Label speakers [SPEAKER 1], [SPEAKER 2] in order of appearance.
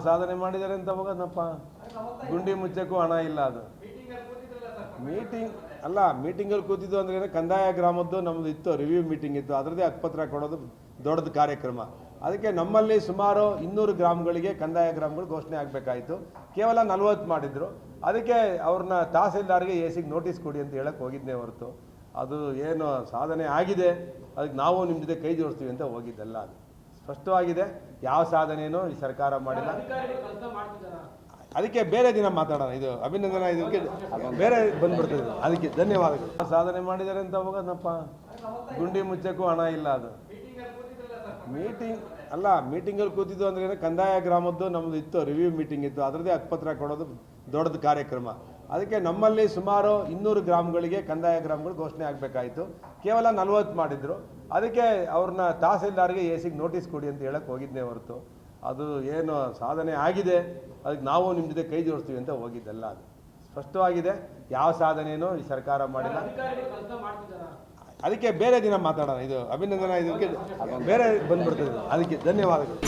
[SPEAKER 1] ಸಾಧನೆ ಮಾಡಿದ್ದಾರೆ ಅಂತ ಹೋಗೋದಪ್ಪ. ಗುಂಡಿ ಮುಚ್ಚಕ್ಕೂ ಹಣ ಇಲ್ಲ. ಅದು ಮೀಟಿಂಗ್ ಅಲ್ಲ, ಮೀಟಿಂಗಲ್ಲಿ ಕೂತಿದ್ದು ಅಂದ್ರೆ ಕಂದಾಯ ಗ್ರಾಮದ್ದು ನಮ್ಮದು ಇತ್ತು, ರಿವ್ಯೂ ಮೀಟಿಂಗ್ ಇತ್ತು, ಅದರದ್ದೇ ಹಕ್ಕುಪತ್ರ ಕೊಡೋದು ದೊಡ್ಡದು ಕಾರ್ಯಕ್ರಮ. ಅದಕ್ಕೆ ನಮ್ಮಲ್ಲಿ ಸುಮಾರು 200 ಗ್ರಾಮಗಳಿಗೆ ಕಂದಾಯ ಗ್ರಾಮಗಳು ಘೋಷಣೆ ಆಗಬೇಕಾಯಿತು. ಕೇವಲ 40 ಮಾಡಿದ್ರು. ಅದಕ್ಕೆ ಅವ್ರನ್ನ ತಹಸೀಲ್ದಾರ್ಗೆ ಎಸಿಗೆ ನೋಟಿಸ್ ಕೊಡಿ ಅಂತ ಹೇಳಕ್ಕೆ ಹೋಗಿದ್ದೇ ಹೊರತು ಅದು ಏನು ಸಾಧನೆ ಆಗಿದೆ ಅದಕ್ಕೆ ನಾವು ನಿಮ್ಮ ಜೊತೆ ಕೈ ಜೋಡಿಸ್ತೀವಿ ಅಂತ ಹೋಗಿದ್ದಲ್ಲ. ಅದು ಸ್ಪಷ್ಟವಾಗಿದೆ, ಯಾವ ಸಾಧನೆಯೂ ಈ ಸರ್ಕಾರ ಮಾಡಿಲ್ಲ. ಅದಕ್ಕೆ ಬೇರೆ ದಿನ ಮಾತಾಡೋಣ. ಇದು ಅಭಿನಂದನಾ, ಇದಕ್ಕೆ ಬೇರೆ ಬಂದ್ಬಿಡ್ತದೆ. ಅದಕ್ಕೆ ಧನ್ಯವಾದಗಳು. ಸಾಧನೆ ಮಾಡಿದ್ದಾರೆ ಅಂತ ಹೋಗೋದಪ್ಪ. ಗುಂಡಿ ಮುಚ್ಚಕ್ಕೂ ಹಣ ಇಲ್ಲ. ಅದು ಮೀಟಿಂಗ್ ಅಲ್ಲ, ಮೀಟಿಂಗಲ್ಲಿ ಕೂತಿದ್ದು ಅಂದ್ರೆ ಕಂದಾಯ ಗ್ರಾಮದ್ದು ನಮ್ಮದು ಇತ್ತು, ರಿವ್ಯೂ ಮೀಟಿಂಗ್ ಇತ್ತು, ಅದರದ್ದೇ ಹಕ್ಕುಪತ್ರ ಕೊಡೋದು ದೊಡ್ಡದು ಕಾರ್ಯಕ್ರಮ. ಅದಕ್ಕೆ ನಮ್ಮಲ್ಲಿ ಸುಮಾರು 200 ಗ್ರಾಮಗಳಿಗೆ ಕಂದಾಯ ಗ್ರಾಮಗಳು ಘೋಷಣೆ ಆಗಬೇಕಾಯಿತು. ಕೇವಲ 40 ಮಾಡಿದ್ರು. ಅದಕ್ಕೆ ಅವ್ರನ್ನ ತಹಸೀಲ್ದಾರ್ಗೆ ಎಸಿಗೆ ನೋಟಿಸ್ ಕೊಡಿ ಅಂತ ಹೇಳಕ್ಕೆ ಹೋಗಿದ್ದೇ ಹೊರತು ಅದು ಏನು ಸಾಧನೆ ಆಗಿದೆ ಅದಕ್ಕೆ ನಾವು ನಿಮ್ಮ ಜೊತೆ ಕೈ ಜೋಡಿಸ್ತೀವಿ ಅಂತ ಹೋಗಿದ್ದಲ್ಲ. ಅದು ಸ್ಪಷ್ಟವಾಗಿದೆ, ಯಾವ ಸಾಧನೆಯೂ ಈ ಸರ್ಕಾರ ಮಾಡಿಲ್ಲ. ಅದಕ್ಕೆ ಬೇರೆ ದಿನ ಮಾತಾಡೋಣ. ಇದು ಅಭಿನಂದನಾ, ಇದಕ್ಕೆ ಬೇರೆ ಬಂದ್ಬಿಡ್ತದೆ. ಅದಕ್ಕೆ ಧನ್ಯವಾದಗಳು.